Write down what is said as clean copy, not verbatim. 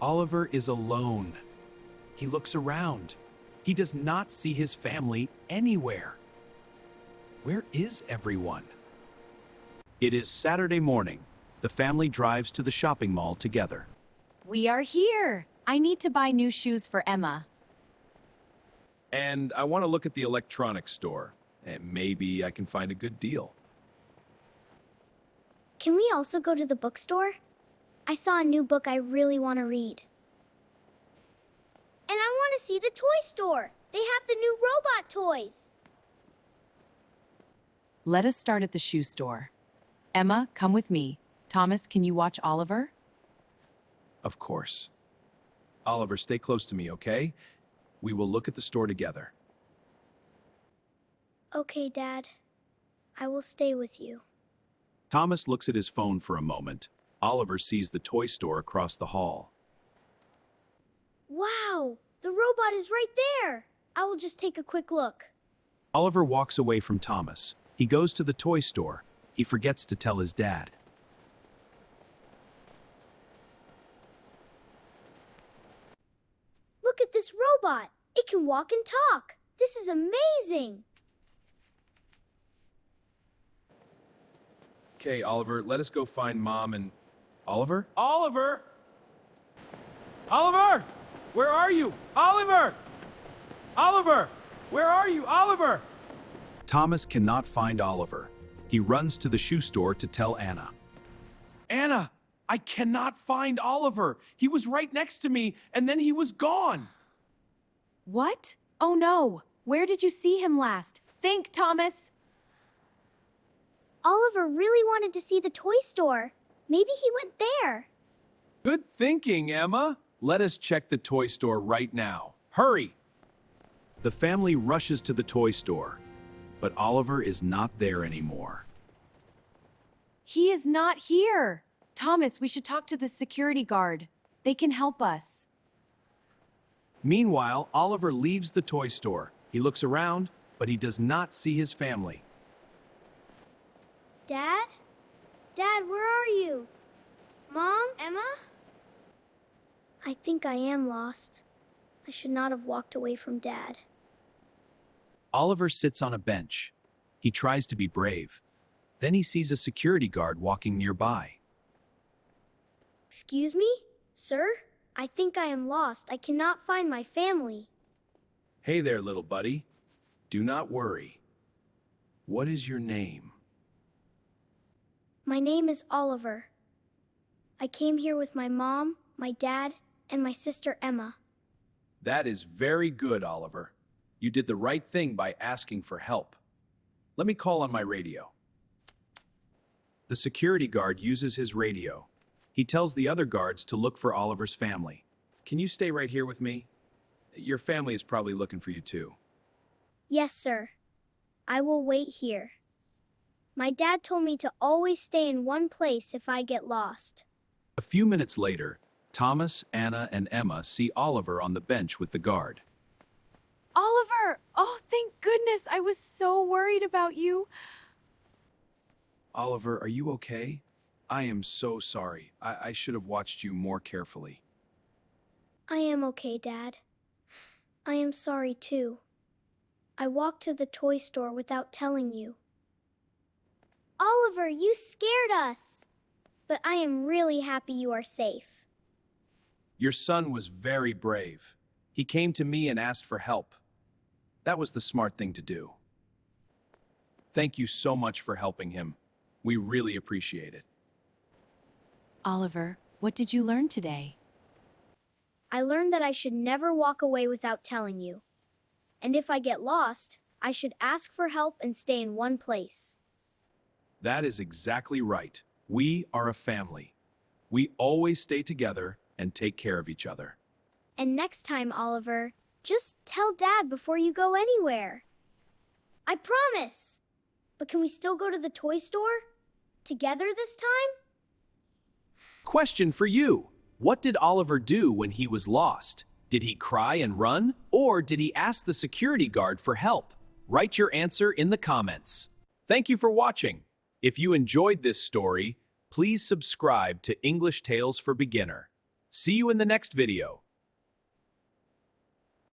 Oliver is alone. He looks around. He does not see his family anywhere. Where is everyone? It is Saturday morning. The family drives to the shopping mall together. We are here. I need to buy new shoes for Emma. And I want to look at the electronics store. And maybe I can find a good deal. Can we also go to the bookstore? I saw a new book I really want to read. And I want to see the toy store. They have the new robot toys. Let us start at the shoe store. Emma, come with me. Thomas, can you watch Oliver? Of course. Oliver, stay close to me, okay? We will look at the store together. Okay, Dad. I will stay with you. Thomas looks at his phone for a moment. Oliver sees the toy store across the hall. Wow! The robot is right there! I will just take a quick look. Oliver walks away from Thomas. He goes to the toy store. He forgets to tell his dad. Look at this robot! It can walk and talk! This is amazing! Okay, Oliver, let us go find Mom and... Oliver? Oliver! Oliver! Where are you? Oliver! Oliver! Where are you? Oliver! Thomas cannot find Oliver. He runs to the shoe store to tell Anna. Anna, I cannot find Oliver. He was right next to me, and then he was gone. What? Oh no! Where did you see him last? Think, Thomas! Oliver really wanted to see the toy store. Maybe he went there. Good thinking, Emma. Let us check the toy store right now. Hurry! The family rushes to the toy store, but Oliver is not there anymore. He is not here! Thomas, we should talk to the security guard. They can help us. Meanwhile, Oliver leaves the toy store. He looks around, but he does not see his family. Dad? Dad, where are you? Mom? Emma? I think I am lost. I should not have walked away from Dad. Oliver sits on a bench. He tries to be brave. Then he sees a security guard walking nearby. Excuse me? Sir? I think I am lost. I cannot find my family. Hey there, little buddy. Do not worry. What is your name? My name is Oliver. I came here with my mom, my dad, and my sister Emma. That is very good, Oliver. You did the right thing by asking for help. Let me call on my radio. The security guard uses his radio. He tells the other guards to look for Oliver's family. Can you stay right here with me? Your family is probably looking for you too. Yes, sir. I will wait here. My dad told me to always stay in one place if I get lost. A few minutes later, Thomas, Anna, and Emma see Oliver on the bench with the guard. Oliver! Oh, thank goodness! I was so worried about you. Oliver, are you okay? I am so sorry. I should have watched you more carefully. I am okay, Dad. I am sorry, too. I walked to the toy store without telling you. Oliver, you scared us! But I am really happy you are safe. Your son was very brave. He came to me and asked for help. That was the smart thing to do. Thank you so much for helping him. We really appreciate it. Oliver, what did you learn today? I learned that I should never walk away without telling you. And if I get lost, I should ask for help and stay in one place. That is exactly right. We are a family. We always stay together and take care of each other. And next time, Oliver, just tell Dad before you go anywhere. I promise! But can we still go to the toy store? Together this time? Question for you. What did Oliver do when he was lost? Did he cry and run? Or did he ask the security guard for help? Write your answer in the comments. Thank you for watching. If you enjoyed this story, please subscribe to English Tales for Beginner. See you in the next video.